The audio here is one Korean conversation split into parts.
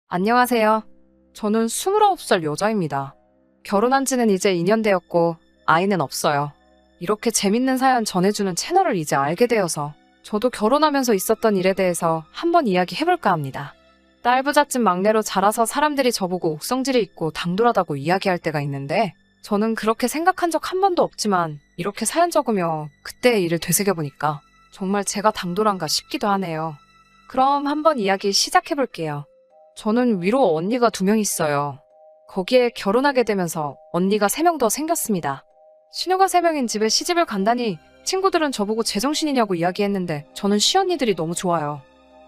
안녕하세요. 저는 29살 여자입니다. 결혼한 지는 이제 2년 되었고 아이는 없어요. 이렇게 재밌는 사연 전해주는 채널을 이제 알게 되어서 저도 결혼하면서 있었던 일에 대해서 한번 이야기해볼까 합니다. 딸부잣집 막내로 자라서 사람들이 저보고 옥성질이 있고 당돌하다고 이야기할 때가 있는데 저는 그렇게 생각한 적 한 번도 없지만 이렇게 사연 적으며 그때의 일을 되새겨보니까 정말 제가 당돌한가 싶기도 하네요. 그럼 한번 이야기 시작해볼게요. 저는 위로 언니가 2명 있어요. 거기에 결혼하게 되면서 언니가 3명 더 생겼습니다. 시누가 3명인 집에 시집을 간다니 친구들은 저보고 제정신이냐고 이야기했는데 저는 시언니들이 너무 좋아요.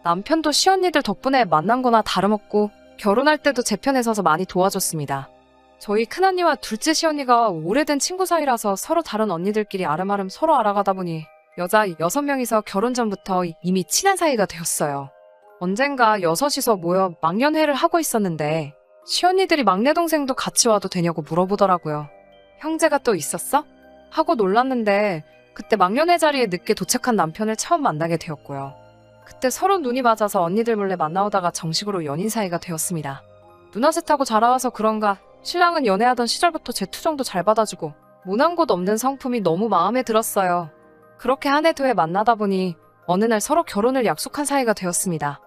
남편도 시언니들 덕분에 만난 거나 다름없고 결혼할 때도 제 편에 서서 많이 도와줬습니다. 저희 큰언니와 둘째 시언니가 오래된 친구 사이라서 서로 다른 언니들끼리 아름아름 서로 알아가다 보니 여자 6명이서 결혼 전부터 이미 친한 사이가 되었어요. 언젠가 6이서 모여 막년회를 하고 있었는데 시언니들이 막내 동생도 같이 와도 되냐고 물어보더라고요. 형제가 또 있었어? 하고 놀랐는데 그때 막년회 자리에 늦게 도착한 남편을 처음 만나게 되었고요. 그때 서로 눈이 맞아서 언니들 몰래 만나오다가 정식으로 연인 사이가 되었습니다. 누나셋하고 자라와서 그런가 신랑은 연애하던 시절부터 제 투정도 잘 받아주고 모난 곳 없는 성품이 너무 마음에 들었어요. 그렇게 한 해 두 해 만나다 보니 어느 날 서로 결혼을 약속한 사이가 되었습니다.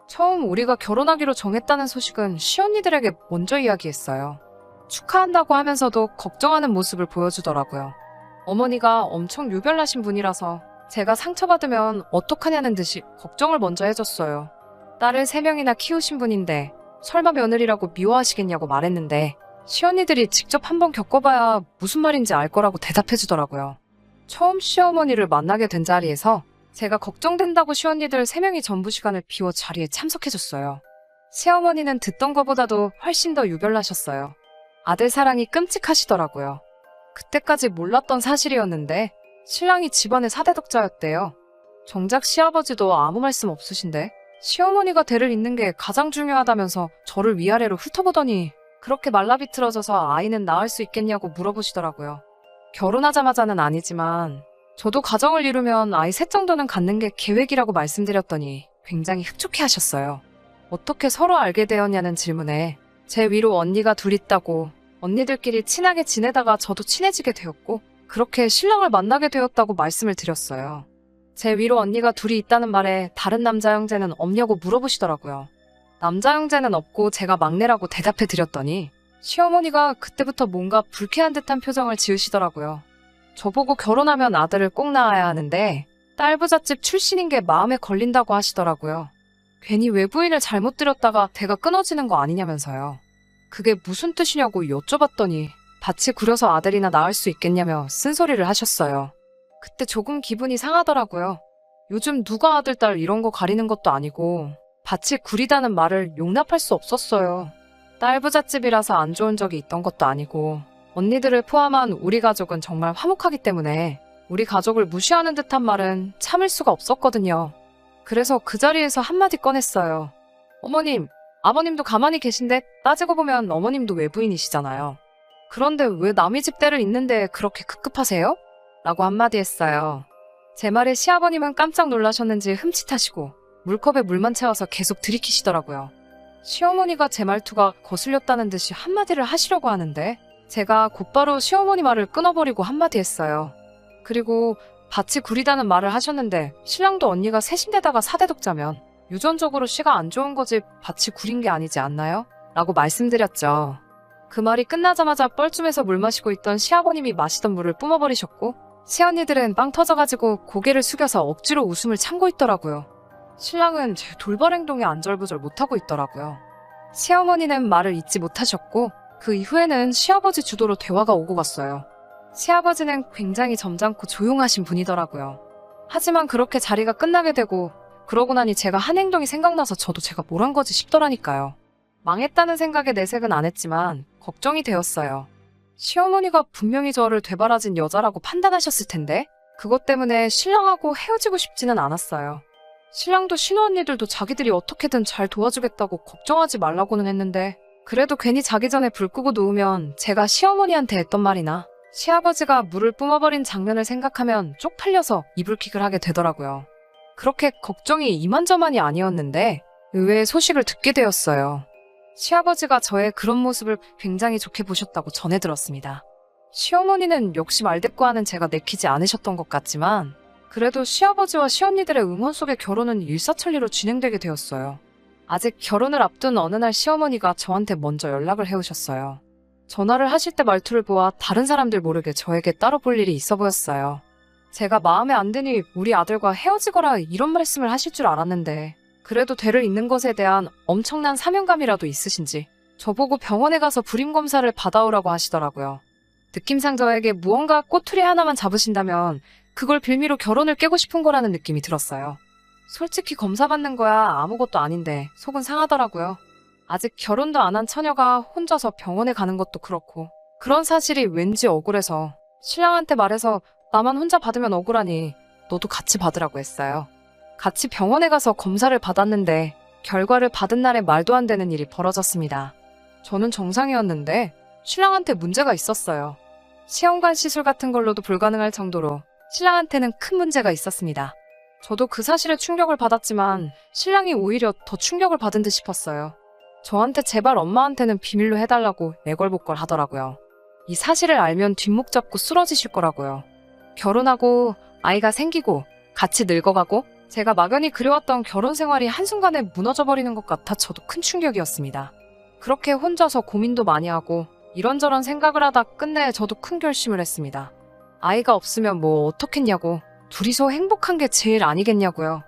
처음 우리가 결혼하기로 정했다는 소식은 시언니들에게 먼저 이야기했어요. 축하한다고 하면서도 걱정하는 모습을 보여주더라고요. 어머니가 엄청 유별나신 분이라서 제가 상처받으면 어떡하냐는 듯이 걱정을 먼저 해줬어요. 딸을 3명이나 키우신 분인데 설마 며느리라고 미워하시겠냐고 말했는데 시언니들이 직접 한번 겪어봐야 무슨 말인지 알 거라고 대답해주더라고요. 처음 시어머니를 만나게 된 자리에서 제가 걱정된다고 시언니들 3명이 전부 시간을 비워 자리에 참석해줬어요. 시어머니는 듣던 것보다도 훨씬 더 유별나셨어요. 아들 사랑이 끔찍하시더라고요. 그때까지 몰랐던 사실이었는데 신랑이 집안의 4대 덕자였대요. 정작 시아버지도 아무 말씀 없으신데 시어머니가 대를 잇는 게 가장 중요하다면서 저를 위아래로 훑어보더니 그렇게 말라비틀어져서 아이는 낳을 수 있겠냐고 물어보시더라고요. 결혼하자마자는 아니지만 저도 가정을 이루면 아이 셋 정도는 갖는 게 계획이라고 말씀드렸더니 굉장히 흡족해 하셨어요. 어떻게 서로 알게 되었냐는 질문에 제 위로 언니가 둘 있다고 언니들끼리 친하게 지내다가 저도 친해지게 되었고 그렇게 신랑을 만나게 되었다고 말씀을 드렸어요. 제 위로 언니가 둘이 있다는 말에 다른 남자 형제는 없냐고 물어보시더라고요. 남자 형제는 없고 제가 막내라고 대답해 드렸더니 시어머니가 그때부터 뭔가 불쾌한 듯한 표정을 지으시더라고요. 저보고 결혼하면 아들을 꼭 낳아야 하는데 딸부잣집 출신인 게 마음에 걸린다고 하시더라고요. 괜히 외부인을 잘못 들였다가 대가 끊어지는 거 아니냐면서요. 그게 무슨 뜻이냐고 여쭤봤더니 밭이 구려서 아들이나 낳을 수 있겠냐며 쓴소리를 하셨어요. 그때 조금 기분이 상하더라고요. 요즘 누가 아들, 딸 이런 거 가리는 것도 아니고 밭이 구리다는 말을 용납할 수 없었어요. 딸부잣집이라서 안 좋은 적이 있던 것도 아니고 언니들을 포함한 우리 가족은 정말 화목하기 때문에 우리 가족을 무시하는 듯한 말은 참을 수가 없었거든요. 그래서 그 자리에서 한마디 꺼냈어요. 어머님, 아버님도 가만히 계신데 따지고 보면 어머님도 외부인이시잖아요. 그런데 왜 남의 집 때를 잇는데 그렇게 급급하세요? 라고 한마디 했어요. 제 말에 시아버님은 깜짝 놀라셨는지 흠칫하시고 물컵에 물만 채워서 계속 들이키시더라고요. 시어머니가 제 말투가 거슬렸다는 듯이 한마디를 하시려고 하는데 제가 곧바로 시어머니 말을 끊어버리고 한마디 했어요. 그리고 밭이 구리다는 말을 하셨는데 신랑도 언니가 셋인데다가 4대 독자면 유전적으로 씨가 안 좋은 거지 밭이 구린 게 아니지 않나요? 라고 말씀드렸죠. 그 말이 끝나자마자 뻘쭘해서 물 마시고 있던 시아버님이 마시던 물을 뿜어버리셨고 시언니들은 빵 터져가지고 고개를 숙여서 억지로 웃음을 참고 있더라고요. 신랑은 제 돌발 행동에 안절부절 못하고 있더라고요. 시어머니는 말을 잊지 못하셨고 그 이후에는 시아버지 주도로 대화가 오고 갔어요. 시아버지는 굉장히 점잖고 조용하신 분이더라고요. 하지만 그렇게 자리가 끝나게 되고 그러고 나니 제가 한 행동이 생각나서 저도 제가 뭘 한 거지 싶더라니까요. 망했다는 생각에 내색은 안 했지만 걱정이 되었어요. 시어머니가 분명히 저를 되바라진 여자라고 판단하셨을 텐데 그것 때문에 신랑하고 헤어지고 싶지는 않았어요. 신랑도 신우 언니들도 자기들이 어떻게든 잘 도와주겠다고 걱정하지 말라고는 했는데 그래도 괜히 자기 전에 불 끄고 누우면 제가 시어머니한테 했던 말이나 시아버지가 물을 뿜어버린 장면을 생각하면 쪽팔려서 이불킥을 하게 되더라고요. 그렇게 걱정이 이만저만이 아니었는데 의외의 소식을 듣게 되었어요. 시아버지가 저의 그런 모습을 굉장히 좋게 보셨다고 전해 들었습니다. 시어머니는 역시 말대꾸하는 제가 내키지 않으셨던 것 같지만 그래도 시아버지와 시언니들의 응원 속에 결혼은 일사천리로 진행되게 되었어요. 아직 결혼을 앞둔 어느 날 시어머니가 저한테 먼저 연락을 해오셨어요. 전화를 하실 때 말투를 보아 다른 사람들 모르게 저에게 따로 볼 일이 있어 보였어요. 제가 마음에 안 드니 우리 아들과 헤어지거라 이런 말씀을 하실 줄 알았는데 그래도 대를 잇는 것에 대한 엄청난 사명감이라도 있으신지 저보고 병원에 가서 불임 검사를 받아오라고 하시더라고요. 느낌상 저에게 무언가 꼬투리 하나만 잡으신다면 그걸 빌미로 결혼을 깨고 싶은 거라는 느낌이 들었어요. 솔직히 검사 받는 거야 아무것도 아닌데 속은 상하더라고요. 아직 결혼도 안 한 처녀가 혼자서 병원에 가는 것도 그렇고 그런 사실이 왠지 억울해서 신랑한테 말해서 나만 혼자 받으면 억울하니 너도 같이 받으라고 했어요. 같이 병원에 가서 검사를 받았는데 결과를 받은 날에 말도 안 되는 일이 벌어졌습니다. 저는 정상이었는데 신랑한테 문제가 있었어요. 시험관 시술 같은 걸로도 불가능할 정도로 신랑한테는 큰 문제가 있었습니다. 저도 그 사실에 충격을 받았지만 신랑이 오히려 더 충격을 받은 듯 싶었어요. 저한테 제발 엄마한테는 비밀로 해달라고 애걸복걸 하더라고요. 이 사실을 알면 뒷목 잡고 쓰러지실 거라고요. 결혼하고 아이가 생기고 같이 늙어가고 제가 막연히 그려왔던 결혼 생활이 한순간에 무너져버리는 것 같아 저도 큰 충격이었습니다. 그렇게 혼자서 고민도 많이 하고 이런저런 생각을 하다 끝내 저도 큰 결심을 했습니다. 아이가 없으면 뭐 어떻겠냐고, 둘이서 행복한 게 제일 아니겠냐고요.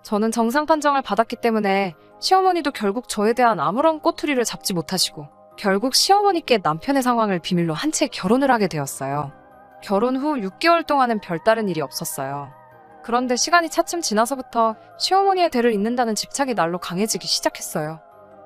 저는 정상 판정을 받았기 때문에 시어머니도 결국 저에 대한 아무런 꼬투리를 잡지 못하시고 결국 시어머니께 남편의 상황을 비밀로 한 채 결혼을 하게 되었어요. 결혼 후 6개월 동안은 별다른 일이 없었어요. 그런데 시간이 차츰 지나서부터 시어머니의 대를 잇는다는 집착이 날로 강해지기 시작했어요.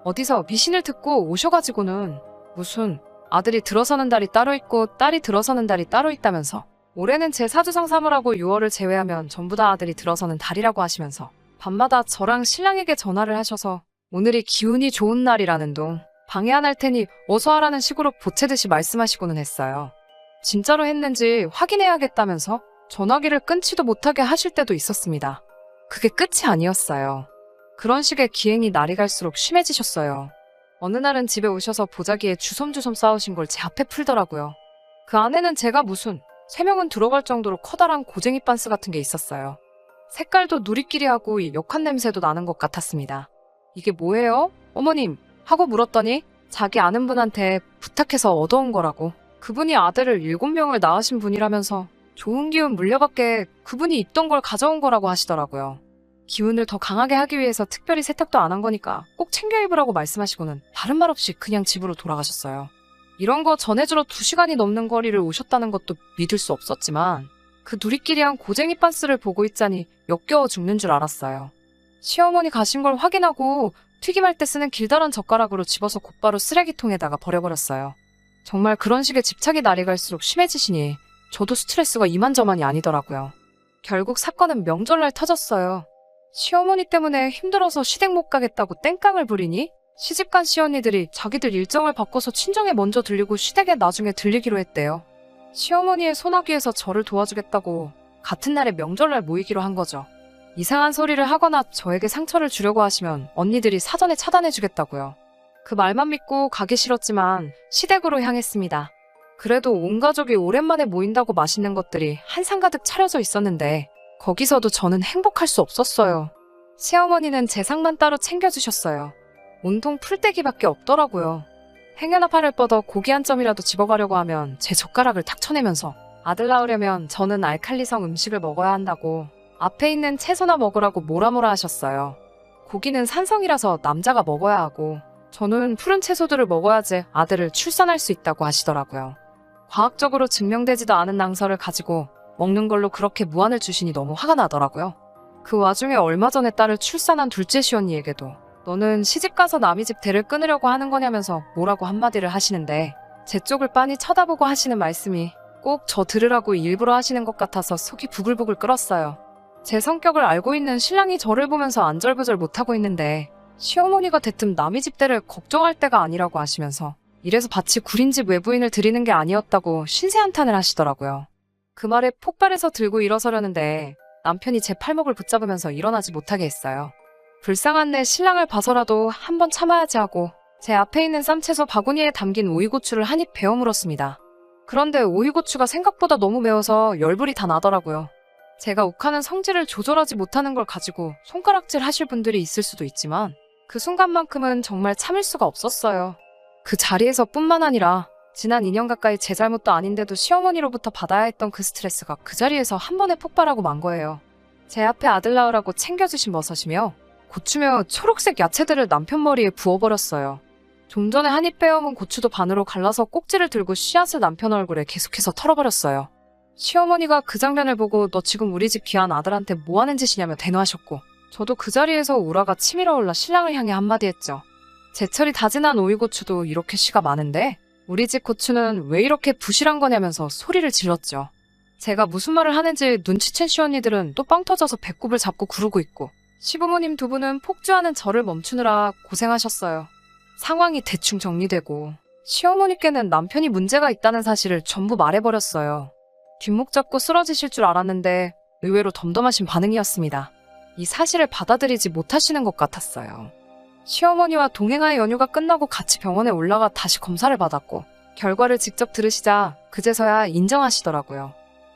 어디서 미신을 듣고 오셔가지고는 무슨 아들이 들어서는 달이 따로 있고 딸이 들어서는 달이 따로 있다면서 올해는 제 사주상 3월하고 6월을 제외하면 전부 다 아들이 들어서는 달이라고 하시면서 밤마다 저랑 신랑에게 전화를 하셔서 오늘이 기운이 좋은 날이라는 둥 방해 안 할 테니 어서 하라는 식으로 보채듯이 말씀하시고는 했어요. 진짜로 했는지 확인해야겠다면서 전화기를 끊지도 못하게 하실 때도 있었습니다. 그게 끝이 아니었어요. 그런 식의 기행이 날이 갈수록 심해지셨어요. 어느 날은 집에 오셔서 보자기에 주섬주섬 싸우신 걸 제 앞에 풀더라고요. 그 안에는 제가 무슨 3명은 들어갈 정도로 커다란 고쟁이 반스 같은 게 있었어요. 색깔도 누리끼리하고 역한 냄새도 나는 것 같았습니다. 이게 뭐예요? 어머님 하고 물었더니 자기 아는 분한테 부탁해서 얻어온 거라고. 그분이 아들을 7명을 낳으신 분이라면서 좋은 기운 물려받게 그분이 입던 걸 가져온 거라고 하시더라고요. 기운을 더 강하게 하기 위해서 특별히 세탁도 안 한 거니까 꼭 챙겨 입으라고 말씀하시고는 다른 말 없이 그냥 집으로 돌아가셨어요. 이런 거 전해주러 2시간이 넘는 거리를 오셨다는 것도 믿을 수 없었지만 그 누리끼리한 고쟁이 반스를 보고 있자니 역겨워 죽는 줄 알았어요. 시어머니 가신 걸 확인하고 튀김할 때 쓰는 길다란 젓가락으로 집어서 곧바로 쓰레기통에다가 버려버렸어요. 정말 그런 식의 집착이 날이 갈수록 심해지시니 저도 스트레스가 이만저만이 아니더라고요. 결국 사건은 명절날 터졌어요. 시어머니 때문에 힘들어서 시댁 못 가겠다고 땡깡을 부리니 시집간 시언니들이 자기들 일정을 바꿔서 친정에 먼저 들리고 시댁에 나중에 들리기로 했대요. 시어머니의 소나기에서 저를 도와주겠다고 같은 날에 명절날 모이기로 한 거죠. 이상한 소리를 하거나 저에게 상처를 주려고 하시면 언니들이 사전에 차단해주겠다고요. 그 말만 믿고 가기 싫었지만 시댁으로 향했습니다. 그래도 온 가족이 오랜만에 모인다고 맛있는 것들이 한상 가득 차려져 있었는데 거기서도 저는 행복할 수 없었어요. 시어머니는 제 상만 따로 챙겨주셨어요. 온통 풀떼기밖에 없더라고요. 행여나 팔을 뻗어 고기 한 점이라도 집어가려고 하면 제 젓가락을 탁 쳐내면서 아들 낳으려면 저는 알칼리성 음식을 먹어야 한다고 앞에 있는 채소나 먹으라고 뭐라 하셨어요. 고기는 산성이라서 남자가 먹어야 하고 저는 푸른 채소들을 먹어야지 아들을 출산할 수 있다고 하시더라고요. 과학적으로 증명되지도 않은 낭설을 가지고 먹는 걸로 그렇게 무안을 주시니 너무 화가 나더라고요. 그 와중에 얼마 전에 딸을 출산한 둘째 시언니에게도 너는 시집가서 남의 집 대를 끊으려고 하는 거냐면서 뭐라고 한마디를 하시는데 제 쪽을 빤히 쳐다보고 하시는 말씀이 꼭 저 들으라고 일부러 하시는 것 같아서 속이 부글부글 끓었어요. 제 성격을 알고 있는 신랑이 저를 보면서 안절부절 못하고 있는데 시어머니가 대뜸 남의 집 대를 걱정할 때가 아니라고 하시면서 이래서 밭이 구린 집 외부인을 들이는 게 아니었다고 신세한탄을 하시더라고요. 그 말에 폭발해서 들고 일어서려는데 남편이 제 팔목을 붙잡으면서 일어나지 못하게 했어요. 불쌍한 내 신랑을 봐서라도 한번 참아야지 하고 제 앞에 있는 쌈채소 바구니에 담긴 오이고추를 한 입 베어 물었습니다. 그런데 오이고추가 생각보다 너무 매워서 열불이 다 나더라고요. 제가 욱하는 성질을 조절하지 못하는 걸 가지고 손가락질 하실 분들이 있을 수도 있지만 그 순간만큼은 정말 참을 수가 없었어요. 그 자리에서 뿐만 아니라 지난 2년 가까이 제 잘못도 아닌데도 시어머니로부터 받아야 했던 그 스트레스가 그 자리에서 한 번에 폭발하고 만 거예요. 제 앞에 아들 낳으라고 챙겨주신 버섯이며 고추며 초록색 야채들을 남편 머리에 부어버렸어요. 좀 전에 한 입 빼어문 고추도 반으로 갈라서 꼭지를 들고 씨앗을 남편 얼굴에 계속해서 털어버렸어요. 시어머니가 그 장면을 보고 너 지금 우리 집 귀한 아들한테 뭐 하는 짓이냐며 대노하셨고 저도 그 자리에서 우라가 치밀어 올라 신랑을 향해 한마디 했죠. 제철이 다진한 오이고추도 이렇게 씨가 많은데 우리 집 고추는 왜 이렇게 부실한 거냐면서 소리를 질렀죠. 제가 무슨 말을 하는지 눈치챈 시언니들은 또 빵 터져서 배꼽을 잡고 구르고 있고 시부모님 두 분은 폭주하는 저를 멈추느라 고생하셨어요. 상황이 대충 정리되고 시어머니께는 남편이 문제가 있다는 사실을 전부 말해버렸어요. 뒷목 잡고 쓰러지실 줄 알았는데 의외로 덤덤하신 반응이었습니다. 이 사실을 받아들이지 못하시는 것 같았어요. 시어머니와 동행하의 연휴가 끝나고 같이 병원에 올라가 다시 검사를 받았고 결과를 직접 들으시자 그제서야 인정하시더라고요.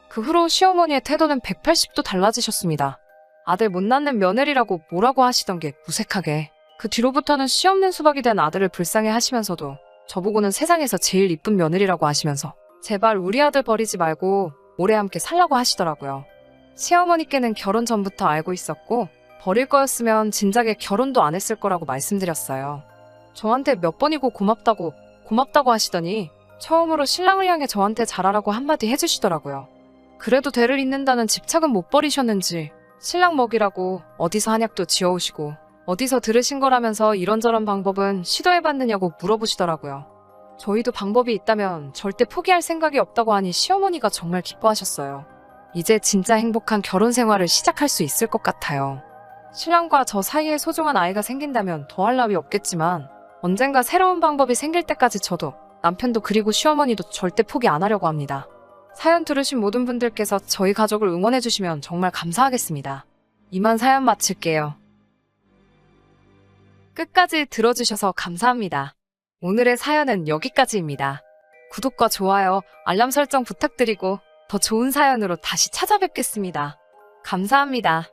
그 후로 시어머니의 태도는 180도 달라지셨습니다. 아들 못 낳는 며느리라고 뭐라고 하시던 게 무색하게 그 뒤로부터는 씨 없는 수박이 된 아들을 불쌍해 하시면서도 저보고는 세상에서 제일 이쁜 며느리라고 하시면서 제발 우리 아들 버리지 말고 오래 함께 살라고 하시더라고요. 시어머니께는 결혼 전부터 알고 있었고 버릴 거였으면 진작에 결혼도 안 했을 거라고 말씀드렸어요. 저한테 몇 번이고 고맙다고 하시더니 처음으로 신랑을 향해 저한테 잘하라고 한마디 해주시더라고요. 그래도 대를 잇는다는 집착은 못 버리셨는지 신랑 먹이라고 어디서 한약도 지어오시고 어디서 들으신 거라면서 이런저런 방법은 시도해봤느냐고 물어보시더라고요. 저희도 방법이 있다면 절대 포기할 생각이 없다고 하니 시어머니가 정말 기뻐하셨어요. 이제 진짜 행복한 결혼 생활을 시작할 수 있을 것 같아요. 신랑과 저 사이에 소중한 아이가 생긴다면 더할 나위 없겠지만 언젠가 새로운 방법이 생길 때까지 저도 남편도 그리고 시어머니도 절대 포기 안 하려고 합니다. 사연 들으신 모든 분들께서 저희 가족을 응원해주시면 정말 감사하겠습니다. 이만 사연 마칠게요. 끝까지 들어주셔서 감사합니다. 오늘의 사연은 여기까지입니다. 구독과 좋아요, 알람 설정 부탁드리고 더 좋은 사연으로 다시 찾아뵙겠습니다. 감사합니다.